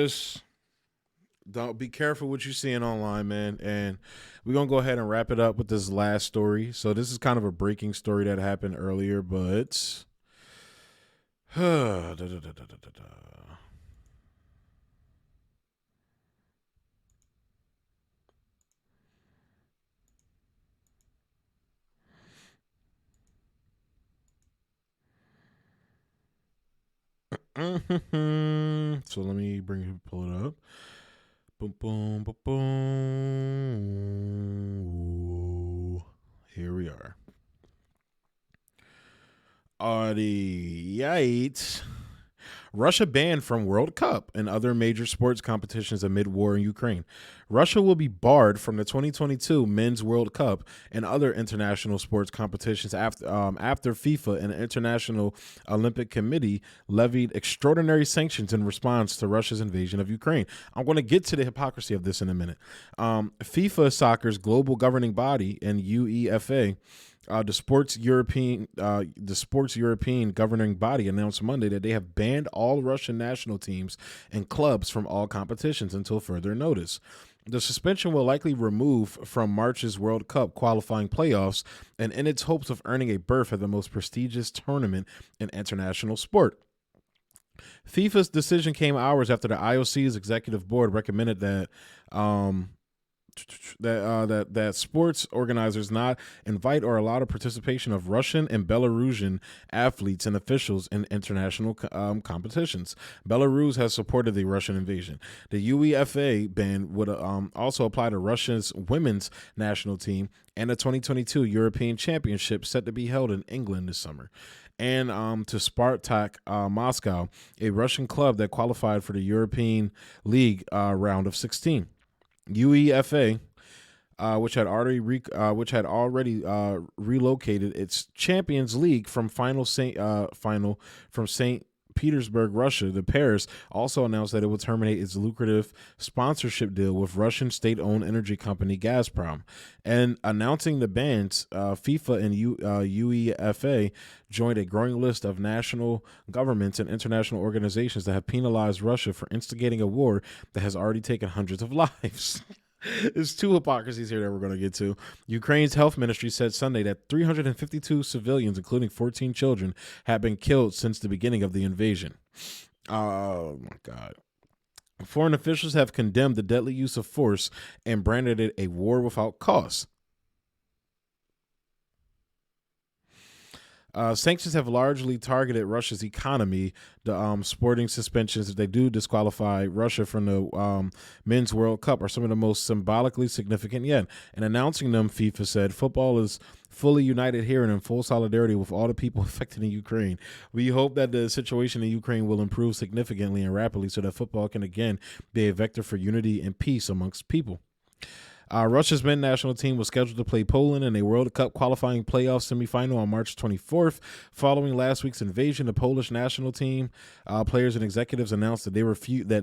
just don't be careful what you're seeing online, man. And we're gonna go ahead and wrap it up with this last story. So this is kind of a breaking story that happened earlier, but da, da, da, da, da, da, da. So let me pull it up. Boom, boom, boom, boom. Here we are. Yikes. Russia banned from World Cup and other major sports competitions amid war in Ukraine. Russia will be barred from the 2022 Men's World Cup and other international sports competitions after FIFA and the International Olympic Committee levied extraordinary sanctions in response to Russia's invasion of Ukraine. I'm going to get to the hypocrisy of this in a minute. FIFA Soccer's global governing body and UEFA, the sports European governing body announced Monday that they have banned all Russian national teams and clubs from all competitions until further notice. The suspension will likely remove from March's World Cup qualifying playoffs and in its hopes of earning a berth at the most prestigious tournament in international sport. FIFA's decision came hours after the IOC's executive board recommended that sports organizers not invite or allow the participation of Russian and Belarusian athletes and officials in international competitions. Belarus has supported the Russian invasion. The UEFA ban would also apply to Russia's women's national team and the 2022 European Championship set to be held in England this summer. And to Spartak Moscow, a Russian club that qualified for the European League round of 16. UEFA, which had already relocated its Champions League from St. Petersburg, Russia, to Paris, also announced that it would terminate its lucrative sponsorship deal with Russian state-owned energy company Gazprom. And announcing the bans, FIFA and UEFA joined a growing list of national governments and international organizations that have penalized Russia for instigating a war that has already taken hundreds of lives. There's two hypocrisies here that we're going to get to. Ukraine's health ministry said Sunday that 352 civilians, including 14 children, have been killed since the beginning of the invasion. Oh, my God. Foreign officials have condemned the deadly use of force and branded it a war without cause. Sanctions have largely targeted Russia's economy. The sporting suspensions, if they do disqualify Russia from the Men's World Cup, are some of the most symbolically significant yet. And announcing them, FIFA said, football is fully united here and in full solidarity with all the people affected in Ukraine. We hope that the situation in Ukraine will improve significantly and rapidly so that football can again be a vector for unity and peace amongst people. Russia's men's national team was scheduled to play Poland in a World Cup qualifying playoff semifinal on March 24th. Following last week's invasion, the Polish national team players and executives announced that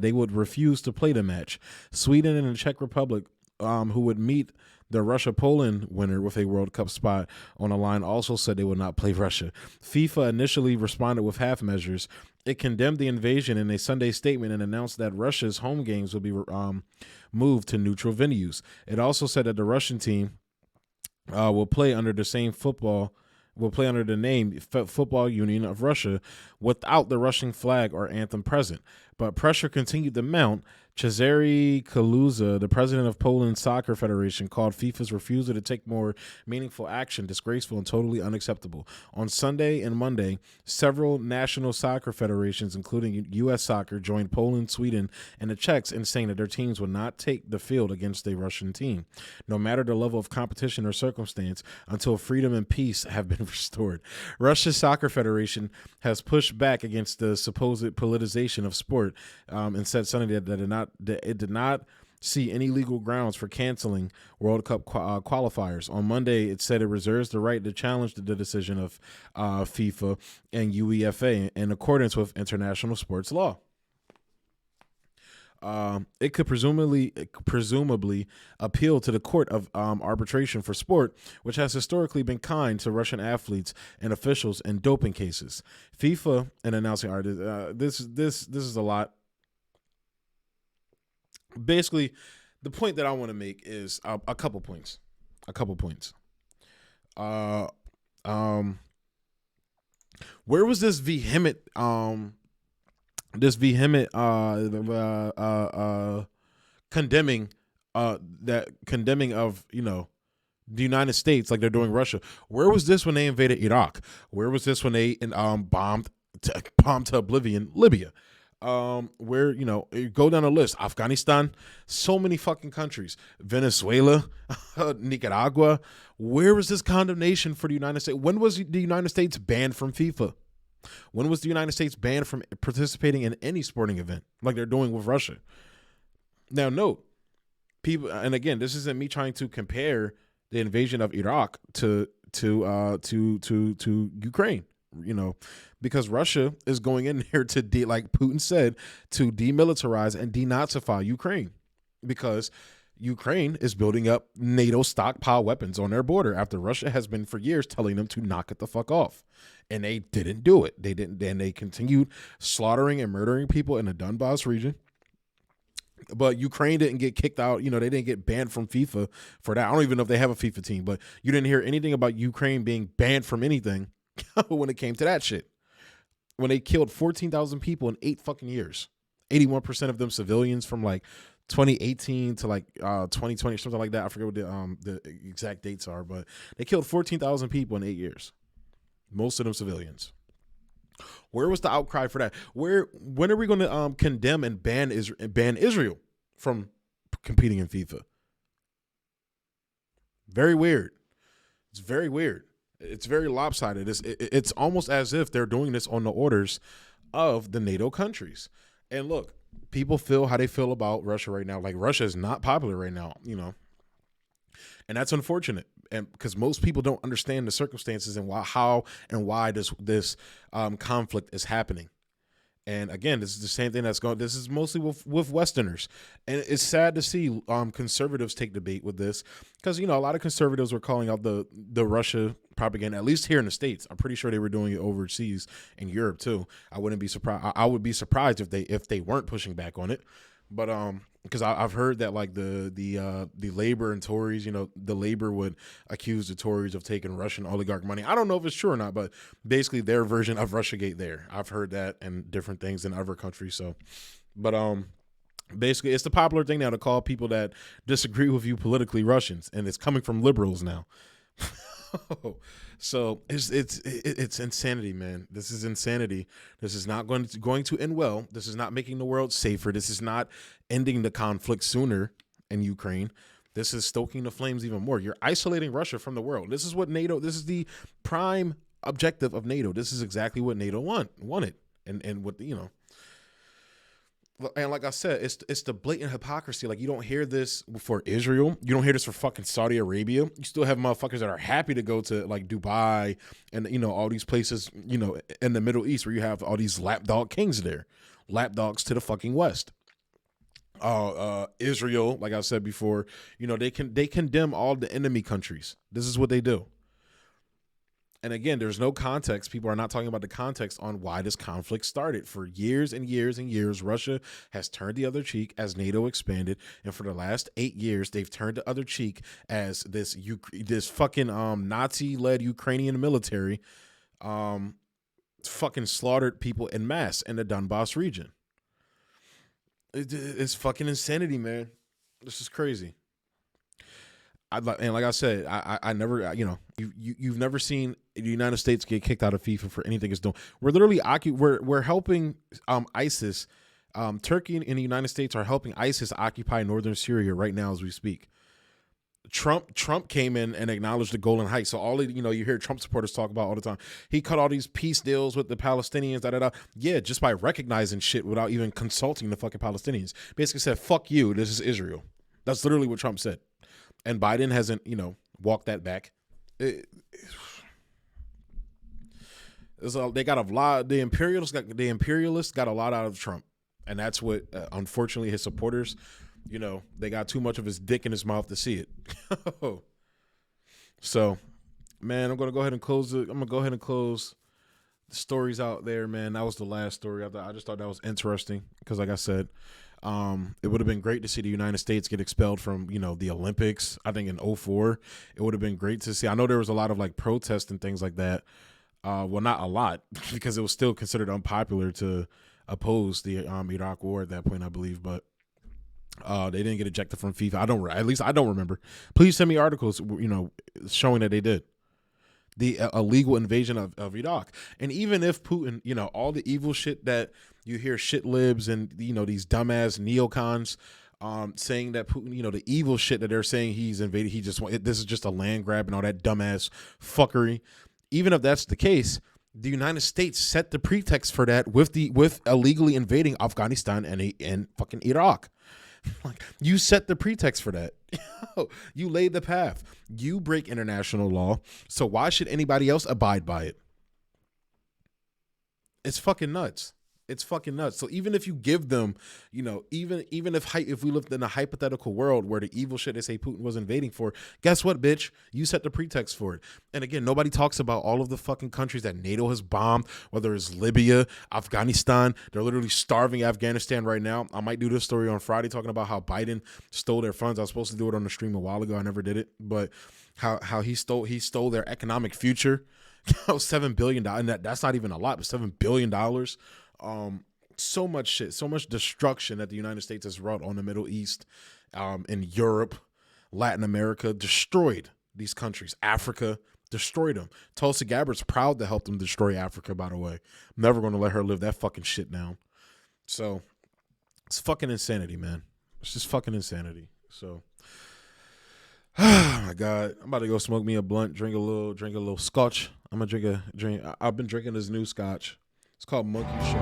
they would refuse to play the match. Sweden and the Czech Republic, who would meet the Russia-Poland winner with a World Cup spot on the line, also said they would not play Russia. FIFA initially responded with half measures. It condemned the invasion in a Sunday statement and announced that Russia's home games will be moved to neutral venues. It also said that the Russian team will play under the name Football Union of Russia without the Russian flag or anthem present. But pressure continued to mount. Cezary Kaluza, the president of Poland's Soccer Federation, called FIFA's refusal to take more meaningful action disgraceful and totally unacceptable. On Sunday and Monday, several national soccer federations, including U.S. Soccer, joined Poland, Sweden, and the Czechs in saying that their teams would not take the field against a Russian team, no matter the level of competition or circumstance, until freedom and peace have been restored. Russia's Soccer Federation has pushed back against the supposed politicization of sport and said Sunday that it did not see any legal grounds for canceling World Cup qualifiers. On Monday, it said it reserves the right to challenge the decision of FIFA and UEFA in accordance with international sports law. It could presumably appeal to the Court of Arbitration for Sport, which has historically been kind to Russian athletes and officials in doping cases. FIFA and announcing this is a lot. Basically, the point that I want to make is a couple points. A couple points. Uh, um, where was this vehement condemning that condemning of the United States like they're doing Russia? Where was this when they invaded Iraq? Where was this when they bombed to oblivion Libya? Where you go down the list, Afghanistan, so many fucking countries, Venezuela, Nicaragua. Where was this condemnation for the United States? When was the United States banned from FIFA? When was the United States banned from participating in any sporting event like they're doing with Russia? Now, note, people, and again, this isn't me trying to compare the invasion of Iraq to Ukraine, because Russia is going in there to like Putin said, to demilitarize and denazify Ukraine, because Ukraine is building up NATO stockpile weapons on their border after Russia has been for years telling them to knock it the fuck off. And they didn't do it. They didn't. And they continued slaughtering and murdering people in the Donbass region. But Ukraine didn't get kicked out. They didn't get banned from FIFA for that. I don't even know if they have a FIFA team, but you didn't hear anything about Ukraine being banned from anything when it came to that shit. When they killed 14,000 people in 8 fucking years, 81% of them civilians from like 2018 to like 2020 or something like that. I forget what the exact dates are, but they killed 14,000 people in 8 years. Most of them civilians. Where was the outcry for that? When are we going to condemn and ban Israel from competing in FIFA? Very weird. It's very weird. It's very lopsided. It's almost as if they're doing this on the orders of the NATO countries. And look, people feel how they feel about Russia right now. Like, Russia is not popular right now, and that's unfortunate. And because most people don't understand the circumstances and why this conflict is happening. And again, this is the same thing that's going. This is mostly with Westerners, and it's sad to see conservatives take the bait with this, because a lot of conservatives were calling out the Russia propaganda, at least here in the States. I'm pretty sure they were doing it overseas in Europe too. I wouldn't be surprised. I would be surprised if they weren't pushing back on it. But because I've heard that like the Labor and Tories, the Labor would accuse the Tories of taking Russian oligarch money. I don't know if it's true or not, but basically their version of Russiagate there. I've heard that and different things in other countries. So, but basically it's the popular thing now to call people that disagree with you politically Russians, and it's coming from liberals now. So it's insanity, man. This is insanity. This is not going to end well. This is not making the world safer. This is not ending the conflict sooner in Ukraine. This is stoking the flames even more. You're isolating Russia from the world. This is what NATO. This is the prime objective of NATO. This is exactly what NATO wanted, and what And like I said, it's the blatant hypocrisy. Like, you don't hear this for Israel. You don't hear this for fucking Saudi Arabia. You still have motherfuckers that are happy to go to like Dubai and all these places in the Middle East where you have all these lapdog kings there, lapdogs to the fucking West. Israel, like I said before, they condemn all the enemy countries. This is what they do. And again, there's no context. People are not talking about the context on why this conflict started. For years and years and years, Russia has turned the other cheek as NATO expanded. And for the last 8 years, they've turned the other cheek as this fucking Nazi-led Ukrainian military fucking slaughtered people en masse in the Donbass region. It's fucking insanity, man. This is crazy. And like I said, I never, you've never seen the United States get kicked out of FIFA for anything it's doing. We're literally we're helping ISIS. Turkey and the United States are helping ISIS occupy northern Syria right now as we speak. Trump came in and acknowledged the Golan Heights. So all you hear Trump supporters talk about all the time. He cut all these peace deals with the Palestinians. Yeah, just by recognizing shit without even consulting the fucking Palestinians. Basically said, "Fuck you. This is Israel." That's literally what Trump said. And Biden hasn't, walked that back. They got a lot. The imperialists got a lot out of Trump, and that's what, unfortunately, his supporters, they got too much of his dick in his mouth to see it. So, man, I'm gonna go ahead and close the stories out there, man. That was the last story. I just thought that was interesting because, like I said, It would have been great to see the United States get expelled from, the Olympics. I think in '04, it would have been great to see. I know there was a lot of like protests and things like that. Well, not a lot because it was still considered unpopular to oppose the Iraq War at that point, I believe. But they didn't get ejected from FIFA. At least I don't remember. Please send me articles, showing that they did the illegal invasion of Iraq. And even if Putin, all the evil shit that you hear shit libs and, these dumbass neocons saying that Putin, the evil shit that they're saying he's invaded, this is just a land grab and all that dumbass fuckery. Even if that's the case, the United States set the pretext for that with illegally invading Afghanistan and fucking Iraq. Like, you set the pretext for that. You laid the path. You break international law. So why should anybody else abide by it? It's fucking nuts. It's fucking nuts. So even if you give them, even if we lived in a hypothetical world where the evil shit they say Putin was invading for, guess what, bitch? You set the pretext for it. And again, nobody talks about all of the fucking countries that NATO has bombed, whether it's Libya, Afghanistan. They're literally starving Afghanistan right now. I might do this story on Friday talking about how Biden stole their funds. I was supposed to do it on the stream a while ago. I never did it. But how he stole their economic future. $7 billion. And that's not even a lot, but $7 billion. So much shit, so much destruction that the United States has wrought on the Middle East, in Europe, Latin America, destroyed these countries. Africa, destroyed them. Tulsi Gabbard's proud to help them destroy Africa, by the way. I'm never going to let her live that fucking shit down. So it's fucking insanity, man. It's just fucking insanity. So, oh my God, I'm about to go smoke me a blunt, drink a little scotch. I'm gonna drink. I've been drinking this new scotch. It's called Monkey Show.